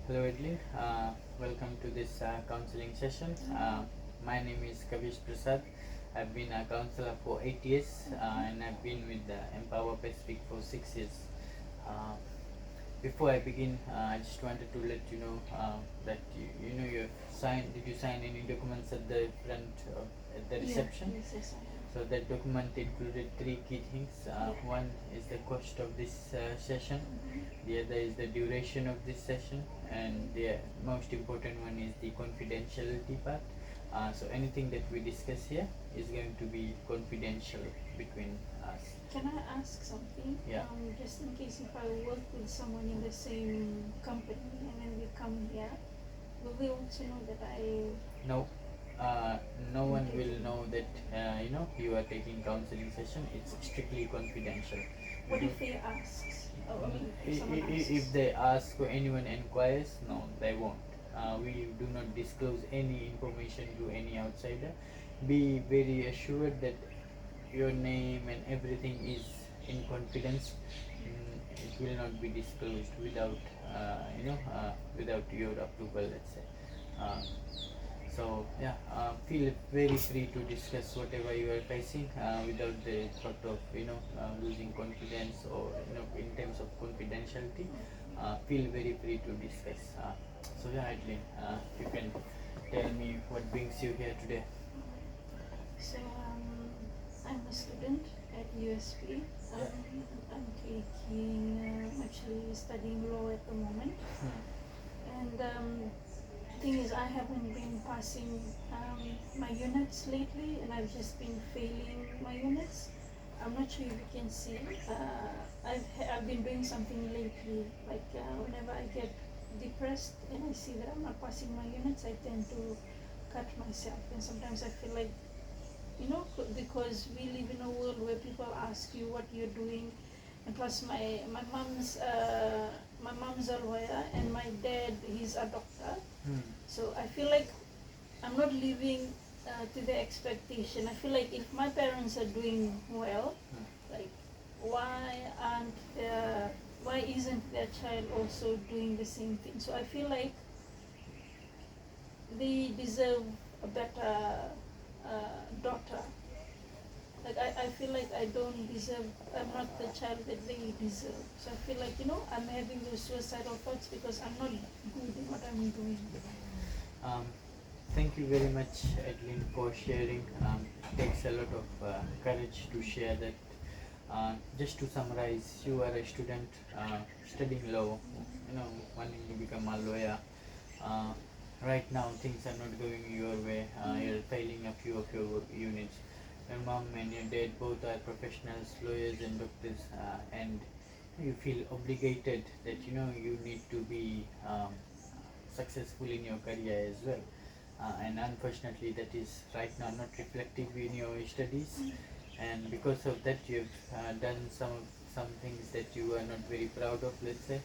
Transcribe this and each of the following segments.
Hello, Edlin. Welcome to this counseling session. My name is Kavish Prasad. I've been a counselor for 8 years and I've been with Empower Pacific for 6 years. Uh, Before I begin, I just wanted to let you know that you have signed. Did you sign any documents at the front at the reception? Yes, I have. So that document included three key things. One is the cost of this session. The other is the duration of this session, and the most important one is the confidentiality part. So anything that we discuss here is going to be confidential between us. Can I ask something? Yeah. Just in case if I work with someone in the same company and then we come here, will they also know that I? No, no one will know that you are taking counseling session. It's strictly confidential. What if they asks? Oh, I mean, if someone asks. If they ask or anyone inquires, no, they won't. We do not disclose any information to any outsider. Be very assured that your name and everything is in confidence. It will not be disclosed without without your approval, let's say. Uh, so yeah, feel very free to discuss whatever you are facing without the thought of losing confidence or in terms of confidentiality. Feel very free to discuss. So yeah, Adeline, you can tell me what brings you here today. So I'm a student at USP. I'm taking actually studying law at the moment, and thing is I haven't been passing my units lately, and I've just been failing my units. I'm not sure if you can see. I've been doing something lately, like whenever I get depressed and I see that I'm not passing my units, I tend to cut myself, and sometimes I feel like, because we live in a world where people ask you what you're doing, and plus my mom's a lawyer and my dad, he's a doctor. So I feel like I'm not living to the expectation. I feel like if my parents are doing well, like why aren't their why isn't their child also doing the same thing? So I feel like they deserve a better daughter. Like I feel like I don't deserve, I'm not the child that they deserve. So I feel like, I'm having those suicidal thoughts because I'm not good in what I'm doing. Um, Thank you very much, Edlin, for sharing. It takes a lot of courage to share that. Just to summarize, you are a student studying law, wanting to become a lawyer. Uh, right now, things are not going your way. You're failing a few of your units. Your mom and your dad both are professionals, lawyers and doctors, and you feel obligated that you need to be successful in your career as well. And unfortunately, that is right now not reflective in your studies, and because of that, you've done some things that you are not very proud of. Let's say,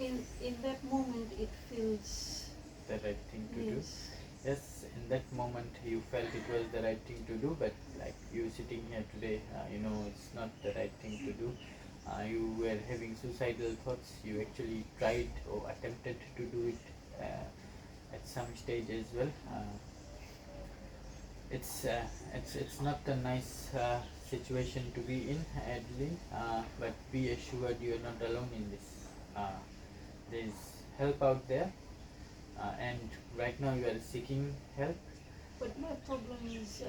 In that moment, it feels the right thing to do. yes. Yes, in that moment you felt it was the right thing to do, but like you sitting here today, it's not the right thing to do. You were having suicidal thoughts. You actually tried or attempted to do it at some stage as well. It's not a nice situation to be in, Adeline. But be assured you are not alone in this. There's help out there, and right now you are seeking help. But my problem is,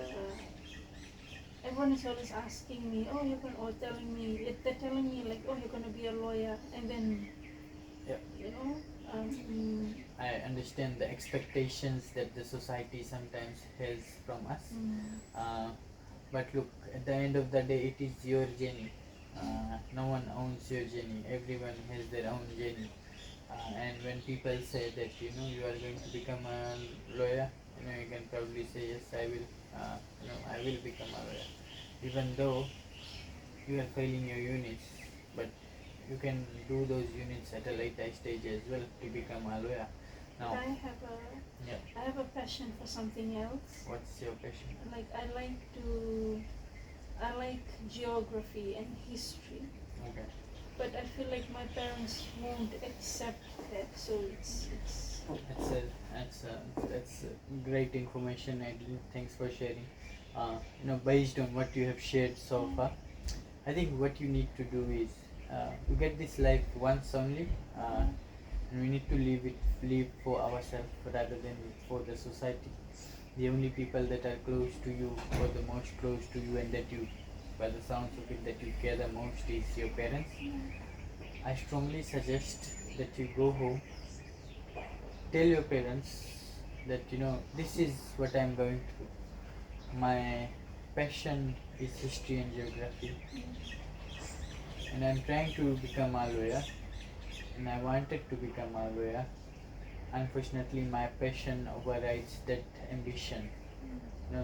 everyone is always asking me, oh, or telling me, they're telling me like, oh, you're gonna be a lawyer, and then, Yeah. you know, um, I understand the expectations that the society sometimes has from us. Uh, but look, at the end of the day, it is your journey. No one owns your journey. Everyone has their own journey. And when people say that you are going to become a lawyer, you can probably say yes, I will. I will become a lawyer, even though you are failing your units. But you can do those units at a later stage as well to become a lawyer. but Now, yeah, I have a passion for something else. what's your passion? Like I like geography and history. Okay. But I feel like my parents won't accept had. So it's That's great information, Adeline. Thanks for sharing. Based on what you have shared so far, I think what you need to do is to get this life once only, and we need to live for ourselves rather than for the society. The only people that are close to you, or the most close to you, and that you, by the sounds of it, that you care the most is your parents. I strongly suggest that you go home, tell your parents that this is what I'm going through. My passion is history and geography, and I'm trying to become a lawyer, and I wanted to become a lawyer. Unfortunately, my passion overrides that ambition,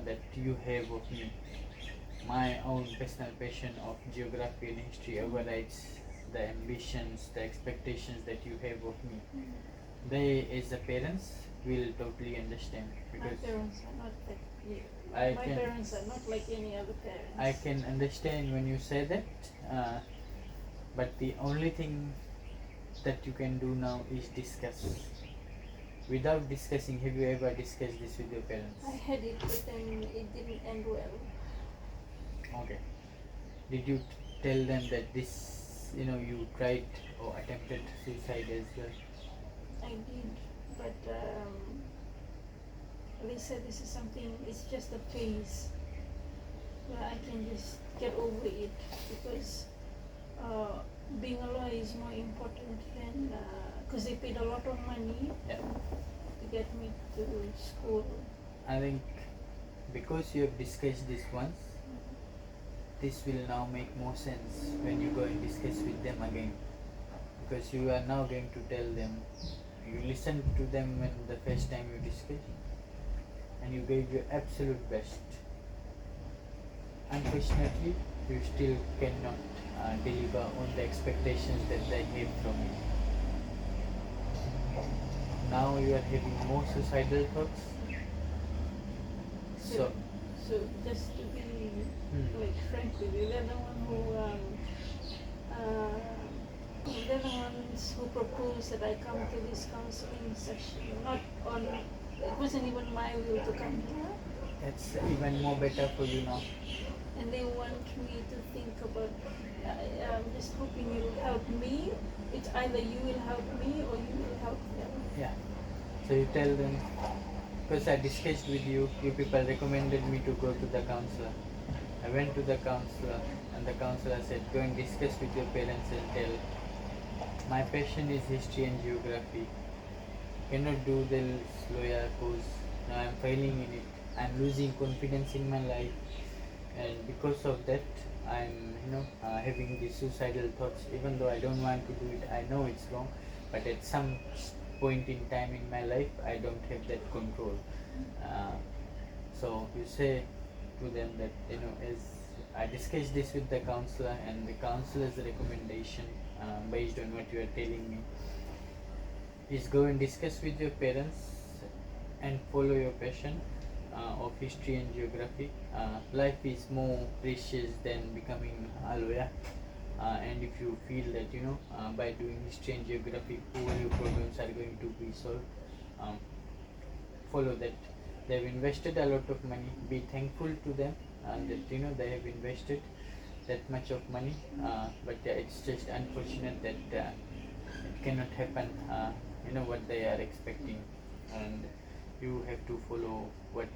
that you have of me. My own personal passion of geography and history overrides the ambitions, the expectations that you have of me. They, as the parents, will totally understand, my because parents are not like you. I My can parents are not like any other parents. I can understand when you say that, but the only thing that you can do now is discuss. Without discussing, have you ever discussed this with your parents? I had it, but then it didn't end well. Okay. Did you tell them that this, you tried or attempted suicide as well? I did, but they said this is something, it's just a phase where I can just get over it, because being a lawyer is more important than, because they paid a lot of money Yeah. to get me to school. I think because you have discussed this once, this will now make more sense when you go and discuss with them again. Because you are now going to tell them, you listened to them when the first time you discussed, and you gave your absolute best. Unfortunately, you still cannot deliver on the expectations that they have from you. Now you are having more suicidal thoughts. So, So just to be like frank with you, they're the one they're the ones who proposed that I come to this counseling session. Not on, it wasn't even my will to come here. it's even more better for you now. And they want me to think about, I'm just hoping you will help me. It's either you will help me or you will help them. Yeah. So you tell them, because I discussed with you, you people recommended me to go to the counselor. I went to the counselor, and the counselor said, go and discuss with your parents and tell, my passion is history and geography. Cannot do this lawyer course. Now I'm failing in it. I'm losing confidence in my life, and because of that, I'm having these suicidal thoughts. Even though I don't want to do it, I know it's wrong, but at some point in time in my life, I don't have that control. So you say to them that as I discussed this with the counselor, and the counselor's recommendation, based on what you are telling me, is go and discuss with your parents and follow your passion of history and geography. Life is more precious than becoming a lawyer. And if you feel that by doing history and geography all your problems are going to be solved, follow that. They've invested a lot of money. Be thankful to them that they have invested that much of money. But it's just unfortunate that it cannot happen. What they are expecting, and you have to follow what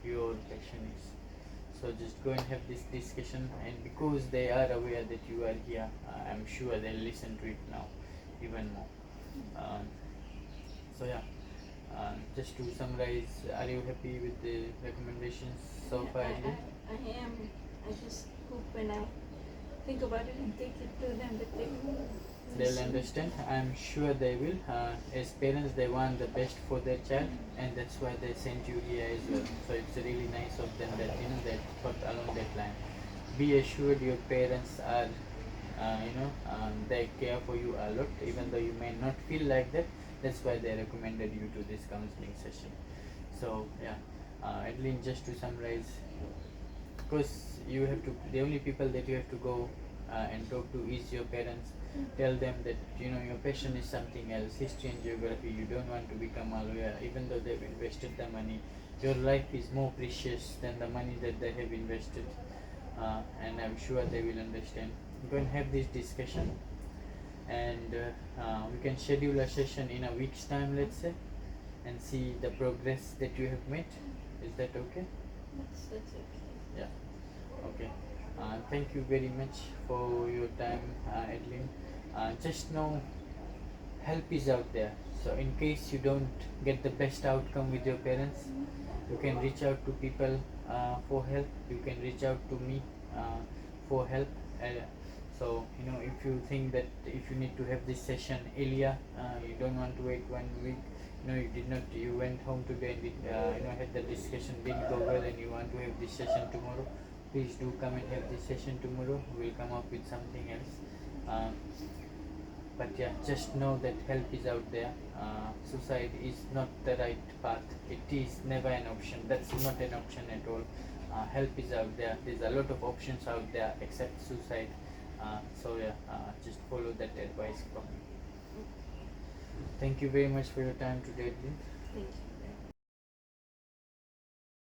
your passion is. So just go and have this discussion, and because they are aware that you are here, I'm sure they'll listen to it now even more. So yeah, just to summarize, are you happy with the recommendations so far? I am. I just hope when I think about it and take it to them that they will They'll listen. understand. I'm sure they will. As parents, they want the best for their child, and that's why they sent you here as well. So it's really nice of them that they thought along that line. Be assured, your parents are, they care for you a lot, even though you may not feel like that. That's why they recommended you to this counseling session. So yeah, Adeline, just to summarize, because you have to, the only people that you have to go and talk to is your parents. Tell them that your passion is something else, history and geography. You don't want to become a lawyer, even though they've invested the money. Your life is more precious than the money that they have invested, and I'm sure they will understand. Go and have this discussion, and we can schedule a session in a week's time, let's say, and see the progress that you have made. Is that okay? That's okay. Yeah. Okay. Thank you very much for your time, Adeline. Just know help is out there. So in case you don't get the best outcome with your parents, you can reach out to people for help. You can reach out to me for help. So if you think that if you need to have this session earlier, you don't want to wait 1 week. You did not. You went home today and had the discussion, didn't go well, and you want to have this session tomorrow. Please do come and have this session tomorrow. We'll come up with something else. But yeah, just know that help is out there. Suicide is not the right path. It is never an option. That's not an option at all. Help is out there. There's a lot of options out there except suicide. So yeah, just follow that advice from me. Thank you very much for your time today, Edwin. Thank you.